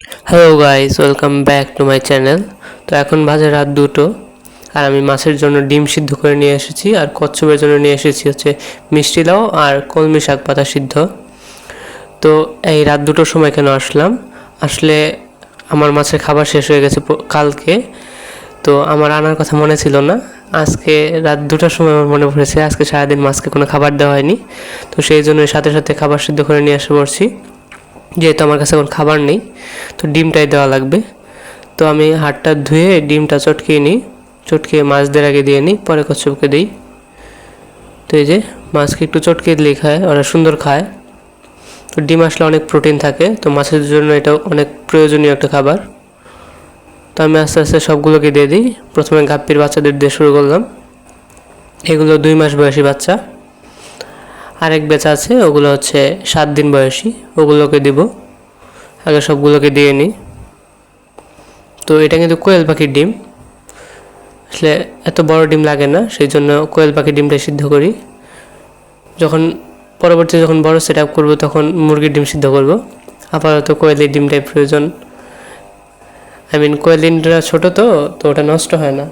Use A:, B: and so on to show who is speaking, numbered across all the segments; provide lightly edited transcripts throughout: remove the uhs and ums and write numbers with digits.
A: Hello guys, welcome back to my channel. তো এখন বাজে রাত 2টো, আর আমি মাছের জন্য ডিম সিদ্ধ করে নিয়ে এসেছি, আর কচ্ছপের জন্য নিয়ে এসেছি হচ্ছে মিষ্টি লাউ আর কলমি শাক পাতা সিদ্ধ। তো এই রাত 2টোর সময় কেন আসলাম, আসলে আমার মাছের খাবার শেষ হয়ে গেছে কালকে। তো আমার আনার কথা মনে ছিল না, আজকে রাত 2টার সময় আমার মনে পড়েছে আজকে সারাদিন মাছকে কোনো খাবার দেওয়া হয়নি। তো সেই জন্য সাথে সাথে খাবার সিদ্ধ করে নিয়ে এসে পড়ছি, যেহেতু আমার কাছে এখন খাবার নেই। তো ডিমটাই দেওয়া লাগবে। তো আমি হাতটা ধুয়ে ডিমটা চটকিয়ে নিই, চটকিয়ে মাছদের আগে দিয়ে নিই, পরে কচ্ছপকে দিই। তো এই যে মাছকে একটু চটকিয়ে দিলেই খায়, ওরা সুন্দর খায়। তো ডিম আসলে অনেক প্রোটিন থাকে, তো মাছের জন্য এটাও অনেক প্রয়োজনীয় একটা খাবার। তো আমি আস্তে আস্তে সবগুলোকে দিয়ে দিই। প্রথমে গাপ্পির বাচ্চাদের দিয়ে শুরু করলাম, এগুলো 2 মাস বয়সী বাচ্চা। আরেক বেচা আছে, ওগুলো হচ্ছে 7 দিন বয়সী, ওগুলোকে দিব। আগে সবগুলোকে দিয়ে নিই। তো এটা কিন্তু কোয়েল পাখির ডিম, আসলে এত বড় ডিম লাগে না, সেই জন্য কোয়েল পাখির ডিমটা সিদ্ধ করি। পরবর্তীতে যখন বড় সেট আপ করবো তখন মুরগির ডিম সিদ্ধ করব। আপাতত কোয়েলের ডিমটাই প্রয়োজন। কোয়েল ডিমটা ছোটো, তো ওটা নষ্ট হয় না।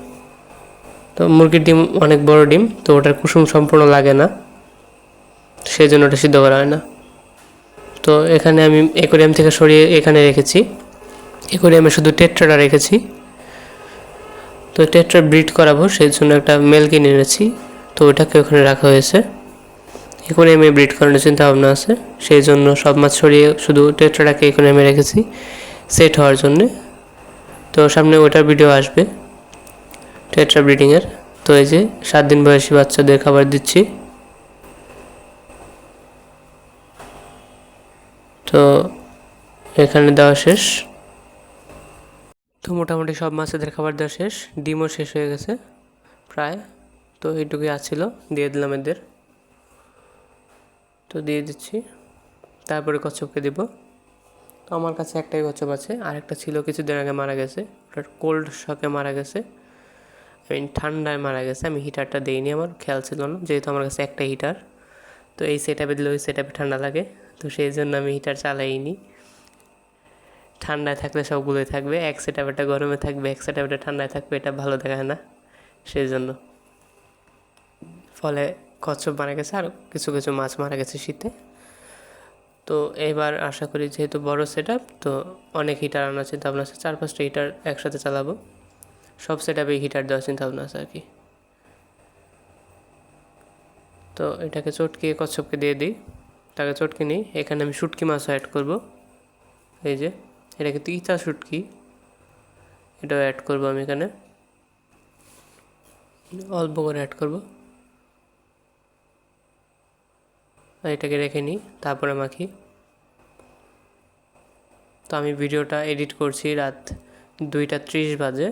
A: তো মুরগির ডিম অনেক বড় ডিম, তো ওটার কুসুম সম্পূর্ণ লাগে না, সেই জন্য ওটা সিদ্ধ করা হয় না। তো এখানে আমি অ্যাকোয়ারিয়াম থেকে সরিয়ে এখানে রেখেছি। অ্যাকোয়ারিয়ামে শুধু টেট্রাটা রেখেছি। তো টেট্রা ব্রিড করাবো, সেই জন্য একটা মেল কিনে এনেছি, তো ওটাকে ওখানে রাখা হয়েছে। অ্যাকোয়ারিয়ামে ব্রিড করানোর চিন্তা ভাবনা আছে, সেই জন্য সব মাছ সরিয়ে শুধু টেট্রাটাকে অ্যাকোয়ারিয়ামে রেখেছি সেট হওয়ার জন্যে। তো সামনে ওটার ভিডিও আসবে টেট্রা ব্রিডিংয়ের। তো এই যে 7 দিন বয়সী বাচ্চাদের খাবার দিচ্ছি। তো এখানে দেওয়া শেষ। তো মোটামুটি সব মাছেদের খাবার দেওয়া শেষ, ডিমও শেষ হয়ে গেছে প্রায়। তো এইটুকুই আছিল, দিয়ে দিলাম এদের। তো দিয়ে দিচ্ছি, তারপরে কচ্ছপকে দিব। তো আমার কাছে একটাই কচ্ছপ আছে, আরেকটা ছিল কিছুদিন আগে মারা গেছে, ওটা কোল্ড শকে মারা গেছে। ঠান্ডায় মারা গেছে, আমি হিটারটা দিইনি, আমার খেয়াল ছিল না, যেহেতু আমার কাছে একটা হিটার। তো এই সেট আপে দিলে ওই সেট আপে ঠান্ডা লাগে, তো সেই জন্য আমি হিটার চালাইনি। ঠান্ডায় থাকলে সবগুলোই থাকবে, এক সেট আপটা গরমে থাকবে, এক সেট আপটা ঠান্ডায় থাকবে, এটা ভালো দেখায় না, সেই জন্য। ফলে কচ্ছপ মারা গেছে, আর কিছু কিছু মাছ মারা গেছে শীতে। তো এবার আশা করি যেহেতু বড় সেট আপ, তো অনেক হিটার আনার চিন্তা ভাবনা আছে, 4-5টা হিটার একসাথে চালাবো, সব সেট আপে হিটার দেওয়ার চিন্তা ভাবনা আছে আর কি। তো এটাকে চটকিয়ে কচ্ছপকে দিয়ে দিই, তাকে চটকে নিই। এখানে আমি শুটকি মাছও অ্যাড করব, এই যে এটা কিন্তু ইচা শুটকি, এটাও অ্যাড করব আমি এখানে, অল্প করে অ্যাড করব। এটাকে রেখে নিই, তারপরে মাখি। তো আমি ভিডিওটা এডিট করছি রাত 2:30 বাজে,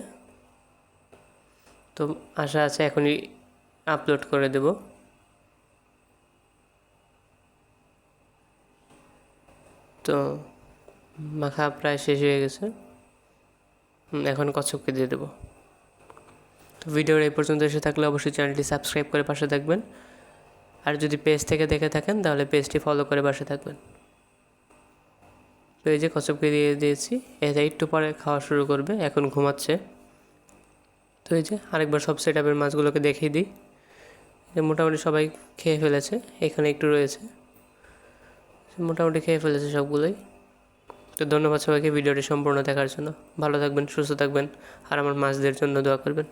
A: তো আশা আছে এখনই আপলোড করে দেব। তো মাখা প্রায় শেষ হয়ে গেছে, এখন কচ্ছপকে দিয়ে দেবো। তো ভিডিওর এই পর্যন্ত এসে থাকলে অবশ্যই চ্যানেলটি সাবস্ক্রাইব করে পাশে থাকবেন, আর যদি পেজ থেকে দেখে থাকেন তাহলে পেজটি ফলো করে পাশে থাকবেন। তো এই যে কচ্ছপকে দিয়ে দিয়েছি, এটা একটু পরে খাওয়া শুরু করবে, এখন ঘুমাচ্ছে। তো এই যে আরেকবার সব সেট আপের মাছগুলোকে দেখিয়ে দিই, মোটামুটি সবাই খেয়ে ফেলেছে, এখানে একটু রয়েছে, মোটামুটি খেয়ে ফেলেছে সবগুলোই। তো ধন্যবাদ সবাইকে ভিডিওটি সম্পূর্ণ দেখার জন্য। ভালো থাকবেন, সুস্থ থাকবেন, আর আমার মাছদের জন্য দোয়া করবেন।